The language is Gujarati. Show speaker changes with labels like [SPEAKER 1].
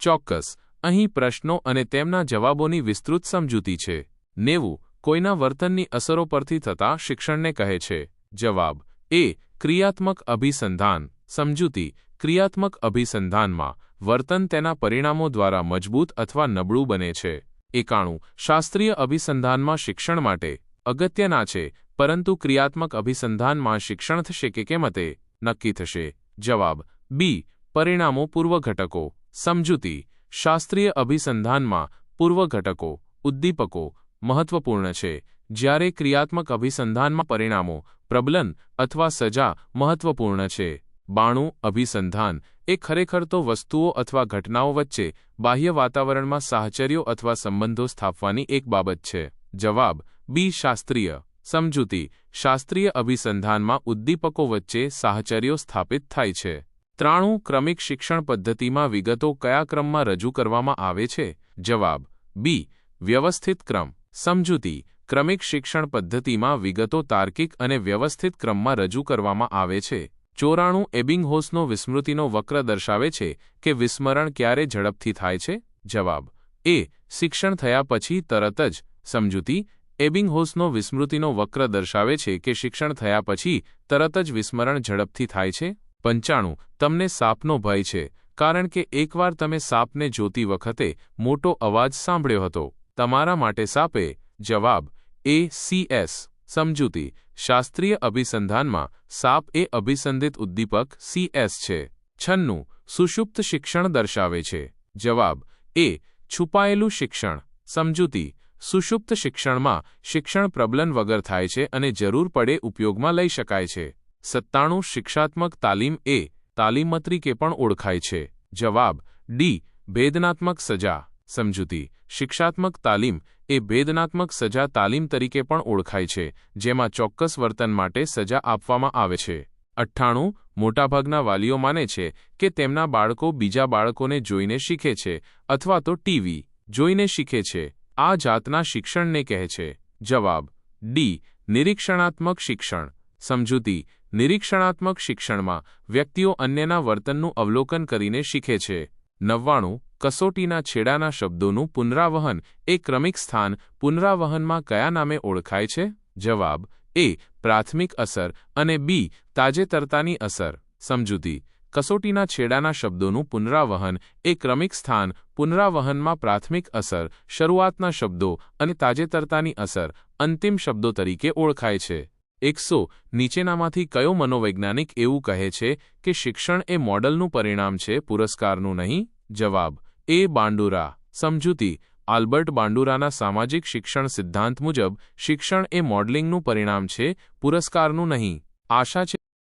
[SPEAKER 1] ચોક્કસ. અહીં પ્રશ્નો અને તેમના જવાબોની વિસ્તૃત સમજૂતી છે. 90. કોઈના વર્તનની અસરો પરથી થતા શિક્ષણને કહે છે. જવાબ એ. ક્રિયાત્મક અભિસંધાન. સમજૂતી. ક્રિયાત્મક અભિસંધાનમાં વર્તન તેના પરિણામો દ્વારા મજબૂત અથવા નબળું બને છે. 91. શાસ્ત્રીય અભિસંધાનમાં શિક્ષણ માટે અગત્યના છે, પરંતુ ક્રિયાત્મક અભિસંધાનમાં શિક્ષણ થશે કે કેમ તે નક્કી થશે. જવાબ બી. પરિણામો પૂર્વ ઘટકો. સમજૂતી. શાસ્ત્રીય અભિસંધાનમાં પૂર્વ ઘટકો ઉદ્દીપકો મહત્વપૂર્ણ છે, જ્યારે ક્રિયાત્મક અભિસંધાનમાં પરિણામો પ્રબલન અથવા સજા મહત્વપૂર્ણ છે. 92. અભિસંધાન એ ખરેખર તો વસ્તુઓ અથવા ઘટનાઓ વચ્ચે બાહ્ય વાતાવરણમાં સાહચર્યો અથવા સંબંધો સ્થાપવાની એક બાબત છે. જવાબ બી. શાસ્ત્રીય. સમજૂતી. શાસ્ત્રીય અભિસંધાનમાં ઉદ્દીપકો વચ્ચે સાહચર્યો સ્થાપિત થાય છે. 93. ક્રમિક શિક્ષણ પદ્ધતિમાં વિગતો કયા ક્રમમાં રજૂ કરવામાં આવે છે? જવાબ બી. વ્યવસ્થિત ક્રમ. સમજૂતી. ક્રમિક શિક્ષણ પદ્ધતિમાં વિગતો તાર્કિક અને વ્યવસ્થિત ક્રમમાં રજૂ કરવામાં આવે છે. 94. એબિંગહોસનો વિસ્મૃતિનો વક્ર દર્શાવે છે કે વિસ્મરણ ક્યારે ઝડપથી થાય છે? જવાબ એ. શિક્ષણ થયા પછી તરત જ. સમજૂતી. એબિંગહોસનો વિસ્મૃતિનો વક્ર દર્શાવે છે કે શિક્ષણ થયા પછી તરત જ વિસ્મરણ ઝડપથી થાય છે. 95. તમને સાપનો ભય છે કારણ કે એકવાર તમે સાપને જોતી વખતે મોટો અવાજ સાંભળ્યો હતો. તમારા માટે સાપે. જવાબ એ. CS. સમજૂતી. શાસ્ત્રીય અભિસંધાનમાં સાપ એ અભિસંધિત ઉદ્દીપક CS છે. 96. સુષુપ્ત શિક્ષણ દર્શાવે છે. જવાબ એ. છુપાયેલું શિક્ષણ. સમજૂતી. સુષુપ્ત શિક્ષણમાં શિક્ષણ પ્રબલન વગર થાય છે અને જરૂર પડે ઉપયોગમાં લઈ શકાય છે. 97. શિક્ષાત્મક તાલીમ એ તાલીમ તરીકે પણ ઓળખાય છે. જવાબ ડી. ભેદનાત્મક સજા. સમજૂતી. શિક્ષાત્મક તાલીમ એ ભેદનાત્મક સજા તાલીમ તરીકે પણ ઓળખાય છે, જેમાં ચોક્કસ વર્તન માટે સજા આપવામાં આવે છે. 98. મોટાભાગના વાલીઓ માને છે કે તેમના બાળકો બીજા બાળકોને જોઈને શીખે છે અથવા તો ટીવી જોઈને શીખે છે. આ જાતના શિક્ષણને કહે છે. જવાબ ડી. નિરીક્ષણાત્મક શિક્ષણ. સમજૂતી. નિરીક્ષણાત્મક શિક્ષણમાં વ્યક્તિઓ અન્યના વર્તનનું અવલોકન કરીને શીખે છે. 99. કસોટીના છેડાના શબ્દોનું પુનરાવહન એ ક્રમિક સ્થાન પુનરાવહનમાં કયા નામે ઓળખાય છે? જવાબ એ. પ્રાથમિક અસર અને બી. તાજેતરતાની અસર. સમજૂતી. કસોટીના છેડાના શબ્દોનું પુનરાવહન એ ક્રમિક સ્થાન પુનરાવહનમાં પ્રાથમિક અસર, શરૂઆતના શબ્દો અને તાજેતરતાની અસર અંતિમ શબ્દો તરીકે ઓળખાય છે. 100. નીચેનામાંથી કયો મનોવૈજ્ઞાનિક એવું કહે છે કે શિક્ષણ એ મોડલનું પરિણામ છે, પુરસ્કારનું નહીં? જવાબ એ. બાંડુરા. સમજૂતી. આલ્બર્ટ બાંડુરાના સામાજિક શિક્ષણ સિદ્ધાંત મુજબ શિક્ષણ એ મોડલિંગનું પરિણામ છે, પુરસ્કારનું નહીં. આશા છે